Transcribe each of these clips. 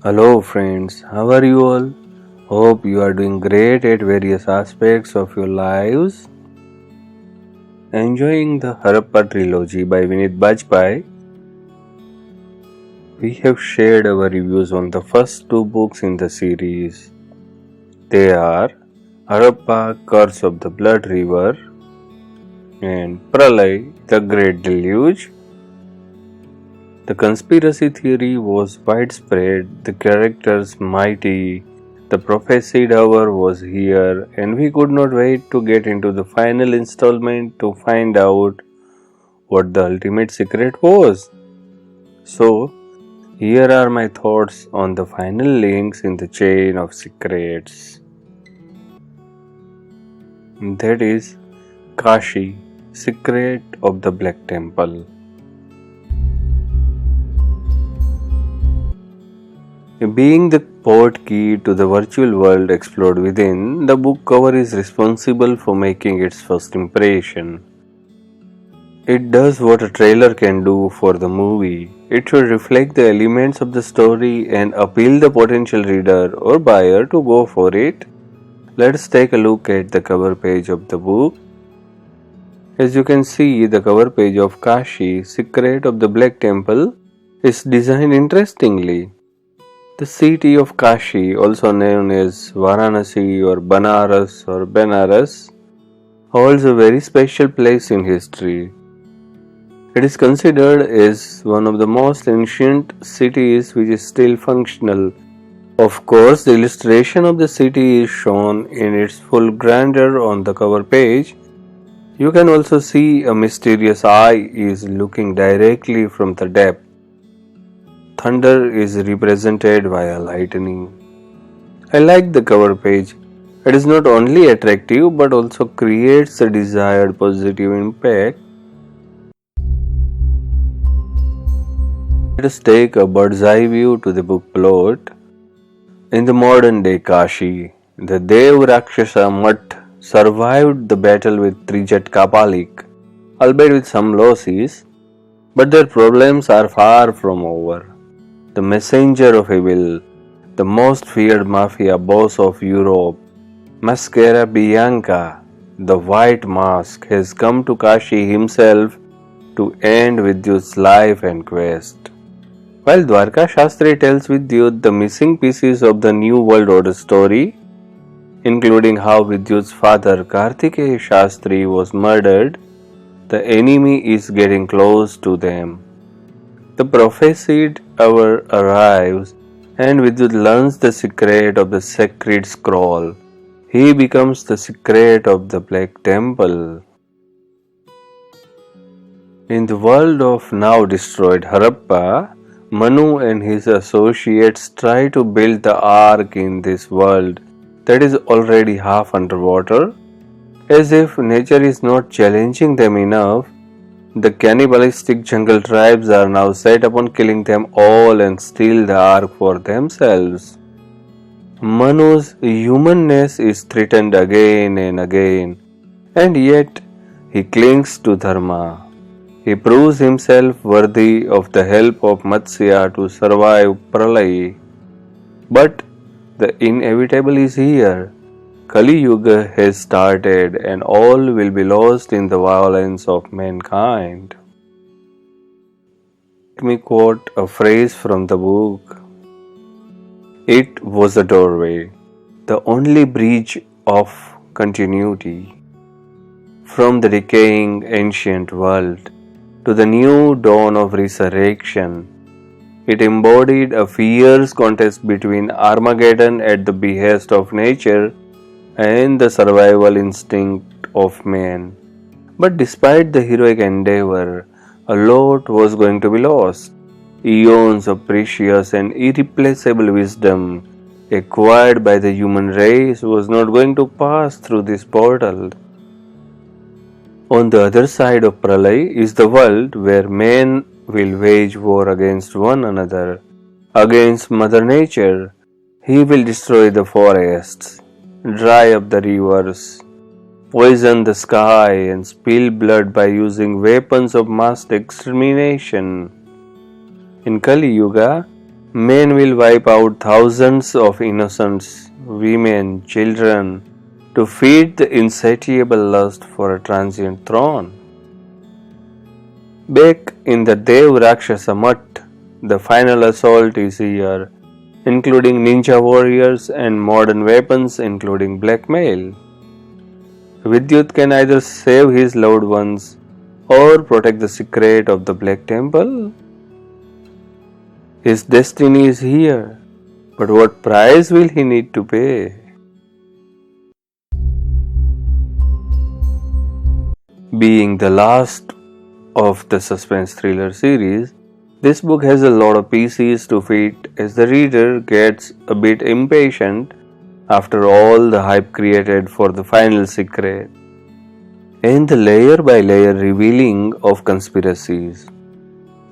Hello friends, how are you all? Hope you are doing great at various aspects of your lives. Enjoying the Harappa Trilogy by Vineet Bajpai. We have shared our reviews on the first two books in the series. They are Harappa, Curse of the Blood River and Pralay, the Great Deluge. The conspiracy theory was widespread, the characters mighty, the prophesied hour was here, and we could not wait to get into the final installment to find out what the ultimate secret was. So, here are my thoughts on the final links in the chain of secrets. That is Kashi, Secret of the Black Temple. Being the port key to the virtual world explored within, the book cover is responsible for making its first impression. It does what a trailer can do for the movie. It should reflect the elements of the story and appeal the potential reader or buyer to go for it. Let's take a look at the cover page of the book. As you can see, the cover page of Kashi, Secret of the Black Temple, is designed interestingly. The city of Kashi, also known as Varanasi or Benares, holds a very special place in history. It is considered as one of the most ancient cities which is still functional. Of course, the illustration of the city is shown in its full grandeur on the cover page. You can also see a mysterious eye is looking directly from the depth. Thunder is represented via lightning. I like the cover page. It is not only attractive but also creates a desired positive impact. Let us take a bird's eye view to the book plot. In the modern day Kashi, the Dev Rakshasa Mutt survived the battle with Trijat Kapalik, albeit with some losses, but their problems are far from over. The messenger of evil, the most feared mafia boss of Europe, Mascara Bianca, the White Mask, has come to Kashi himself to end Vidyut's life and quest. While Dwarka Shastri tells Vidyut the missing pieces of the New World Order story, including how Vidyut's father Kartikeya Shastri was murdered, the enemy is getting close to them. The prophesied hour arrives and Vidyut learns the secret of the sacred scroll. He becomes the secret of the Black Temple. In the world of now destroyed Harappa, Manu and his associates try to build the ark in this world that is already half underwater. As if nature is not challenging them enough, the cannibalistic jungle tribes are now set upon killing them all and steal the ark for themselves. Manu's humanness is threatened again and again, and yet he clings to Dharma. He proves himself worthy of the help of Matsya to survive Pralay. But the inevitable is here. Kali Yuga has started and all will be lost in the violence of mankind. Let me quote a phrase from the book. It was a doorway, the only bridge of continuity, from the decaying ancient world to the new dawn of resurrection. It embodied a fierce contest between Armageddon at the behest of nature and the survival instinct of man. But despite the heroic endeavor, a lot was going to be lost. Eons of precious and irreplaceable wisdom acquired by the human race was not going to pass through this portal. On the other side of Pralay is the world where men will wage war against one another, against Mother Nature. He will destroy the forests, dry up the rivers, poison the sky and spill blood by using weapons of mass extermination. In Kali Yuga, Men will wipe out thousands of innocents, women, children, to feed the insatiable lust for a transient throne. Back in the Dev Rakshasa Mutt, the final assault is here, including ninja warriors and modern weapons including blackmail. Vidyut can either save his loved ones or protect the secret of the Black Temple. His destiny is here, but what price will he need to pay? Being the last of the suspense thriller series, this book has a lot of pieces to fit as the reader gets a bit impatient after all the hype created for the final secret and the layer by layer revealing of conspiracies.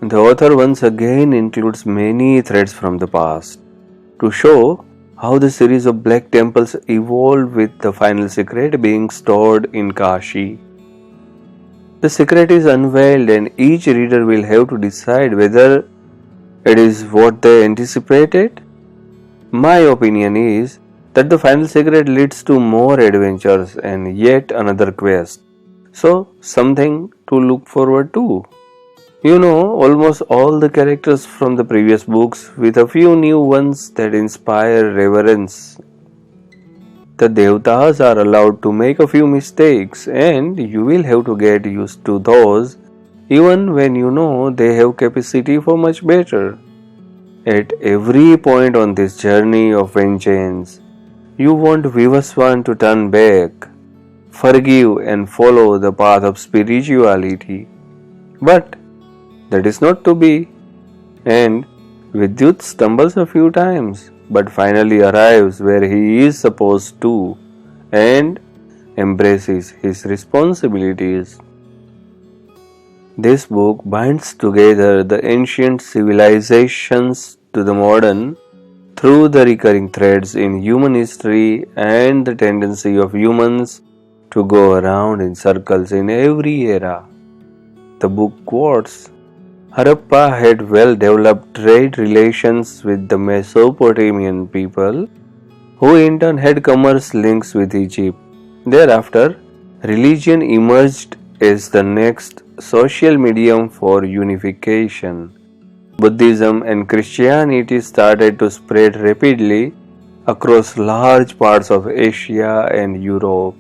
The author once again includes many threads from the past to show how the series of black temples evolved, with the final secret being stored in Kashi. The secret is unveiled and each reader will have to decide whether it is what they anticipated. My opinion is that the final secret leads to more adventures and yet another quest. So, something to look forward to. You know almost all the characters from the previous books, with a few new ones that inspire reverence. The Devtas are allowed to make a few mistakes, and you will have to get used to those even when you know they have capacity for much better. At every point on this journey of vengeance, you want Vivaswan to turn back, forgive and follow the path of spirituality. But that is not to be, and Vidyut stumbles a few times but finally arrives where he is supposed to and embraces his responsibilities. This book binds together the ancient civilizations to the modern through the recurring threads in human history and the tendency of humans to go around in circles in every era. The book quotes, Harappa had well-developed trade relations with the Mesopotamian people, who in turn had commerce links with Egypt. Thereafter, religion emerged as the next social medium for unification. Buddhism and Christianity started to spread rapidly across large parts of Asia and Europe.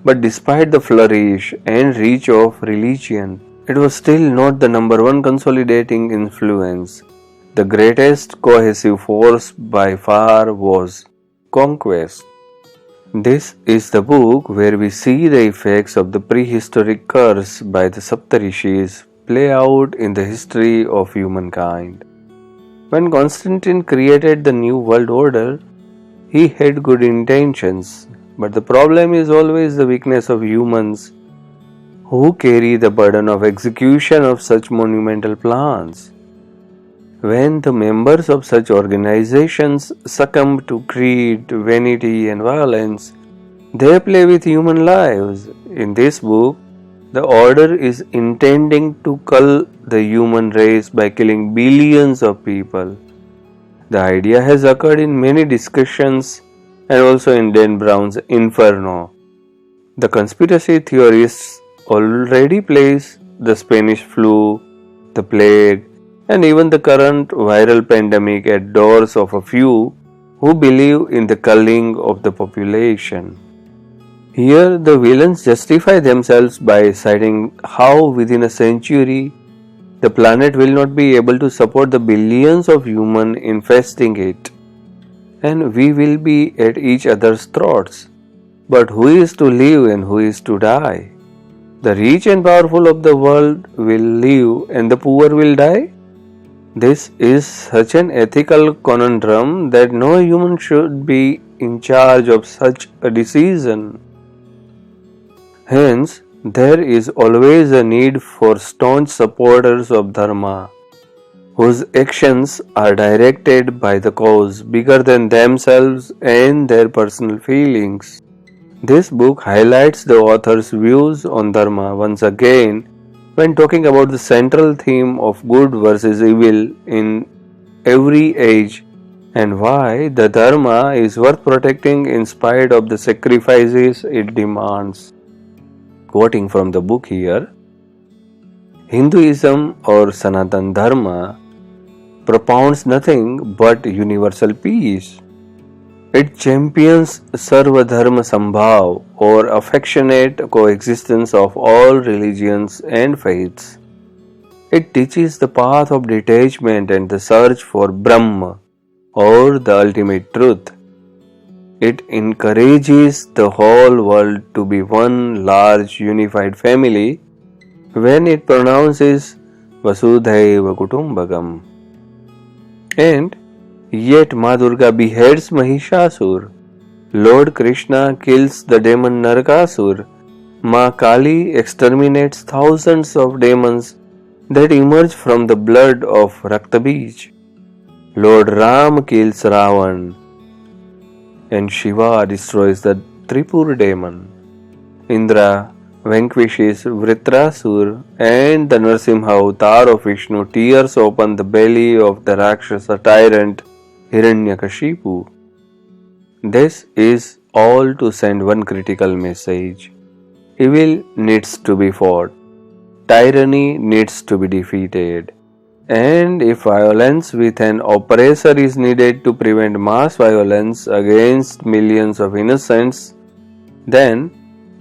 But despite the flourish and reach of religion, it was still not the number one consolidating influence. The greatest cohesive force by far was conquest. This is the book where we see the effects of the prehistoric curse by the Saptarishis play out in the history of humankind. When Constantine created the New World Order, he had good intentions, but the problem is always the weakness of humans who carry the burden of execution of such monumental plans. When the members of such organizations succumb to greed, vanity, and violence, they play with human lives. In this book, the order is intending to cull the human race by killing billions of people. The idea has occurred in many discussions and also in Dan Brown's Inferno. The conspiracy theorists already place the Spanish flu, the plague, and even the current viral pandemic at doors of a few who believe in the culling of the population. Here, the villains justify themselves by citing how within a century the planet will not be able to support the billions of humans infesting it, and we will be at each other's throats. But who is to live and who is to die? The rich and powerful of the world will live and the poor will die? This is such an ethical conundrum that no human should be in charge of such a decision. Hence, there is always a need for staunch supporters of Dharma, whose actions are directed by the cause bigger than themselves and their personal feelings. This book highlights the author's views on Dharma once again when talking about the central theme of good versus evil in every age, and why the Dharma is worth protecting in spite of the sacrifices it demands. Quoting from the book here, Hinduism or Sanatan Dharma propounds nothing but universal peace. It champions Sarva Dharma Sambhav or affectionate coexistence of all religions and faiths. It teaches the path of detachment and the search for Brahma or the ultimate truth. It encourages the whole world to be one large unified family when it pronounces Vasudhaiva Kutumbakam. And yet Ma Durga beheads Mahishasur, Lord Krishna kills the demon Narakasur, Ma Kali exterminates thousands of demons that emerge from the blood of Raktabij, Lord Ram kills Ravan, and Shiva destroys the Tripur demon. Indra vanquishes Vritrasur, and the Narsimha avatar of Vishnu tears open the belly of the Rakshasa tyrant Hiranyakashipu. This is all to send one critical message. Evil needs to be fought. Tyranny needs to be defeated. And if violence with an oppressor is needed to prevent mass violence against millions of innocents, then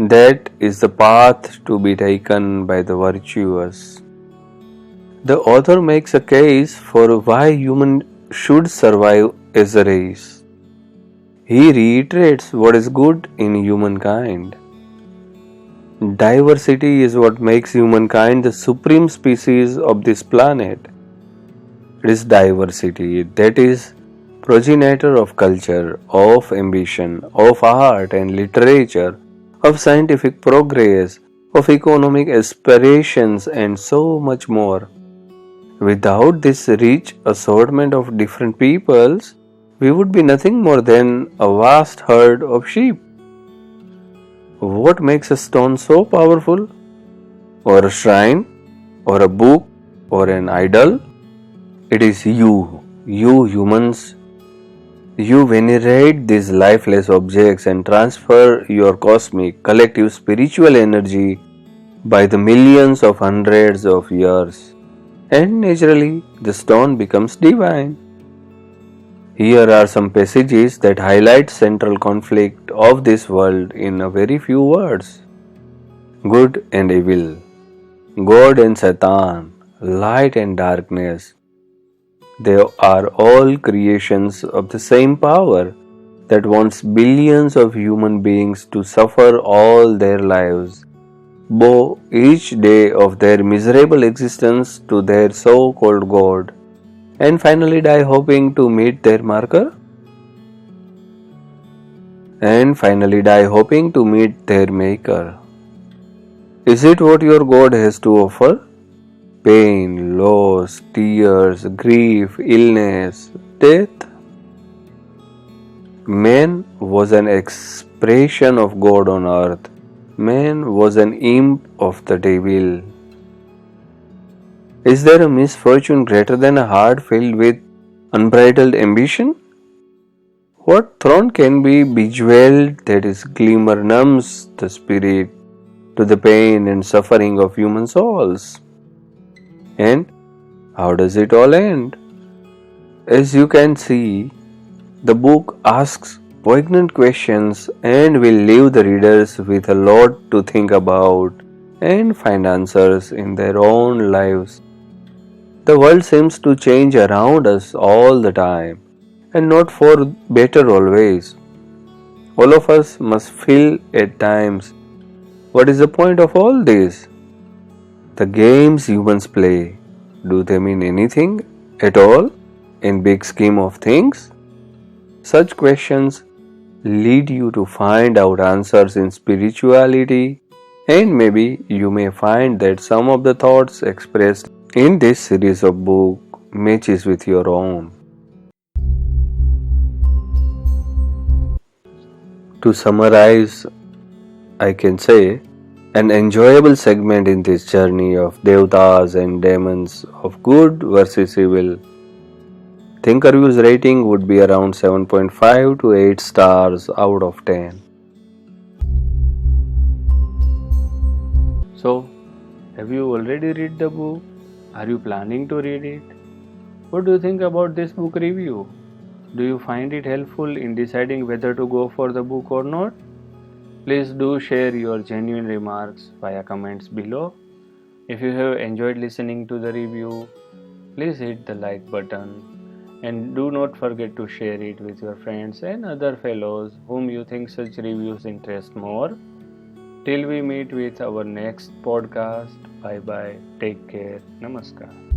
that is the path to be taken by the virtuous. The author makes a case for why humans should survive as a race. He reiterates what is good in humankind. Diversity is what makes humankind the supreme species of this planet. It is diversity that is progenitor of culture, of ambition, of art and literature, of scientific progress, of economic aspirations, and so much more. Without this rich assortment of different peoples, we would be nothing more than a vast herd of sheep. What makes a stone so powerful? Or a shrine? Or a book? Or an idol? It is you humans. You venerate these lifeless objects and transfer your cosmic, collective spiritual energy by the millions of hundreds of years. And naturally, the stone becomes divine. Here are some passages that highlight central conflict of this world in a very few words. Good and evil, God and Satan, light and darkness. They are all creations of the same power that wants billions of human beings to suffer all their lives, bow each day of their miserable existence to their so-called God, and finally die hoping to meet their maker. Is it what your God has to offer? Pain, loss, tears, grief, illness, death? Man was an expression of God on earth. Man was an imp of the devil. Is there a misfortune greater than a heart filled with unbridled ambition? What throne can be bejeweled that its glimmer numbs the spirit to the pain and suffering of human souls? And how does it all end? As you can see, the book asks poignant questions and will leave the readers with a lot to think about and find answers in their own lives. The world seems to change around us all the time, and not for better always. All of us must feel at times, what is the point of all this? The games humans play, do they mean anything at all in big scheme of things? Such questions lead you to find out answers in spirituality, and maybe you may find that some of the thoughts expressed in this series of books matches with your own. To summarize, I can say an enjoyable segment in this journey of Devtas and Demons, of good versus evil, ThinkerViews rating would be around 7.5 to 8 stars out of 10. So, have you already read the book? Are you planning to read it? What do you think about this book review? Do you find it helpful in deciding whether to go for the book or not? Please do share your genuine remarks via comments below. If you have enjoyed listening to the review, please hit the like button and do not forget to share it with your friends and other fellows whom you think such reviews interest more. Till we meet with our next podcast, bye bye, take care, namaskar.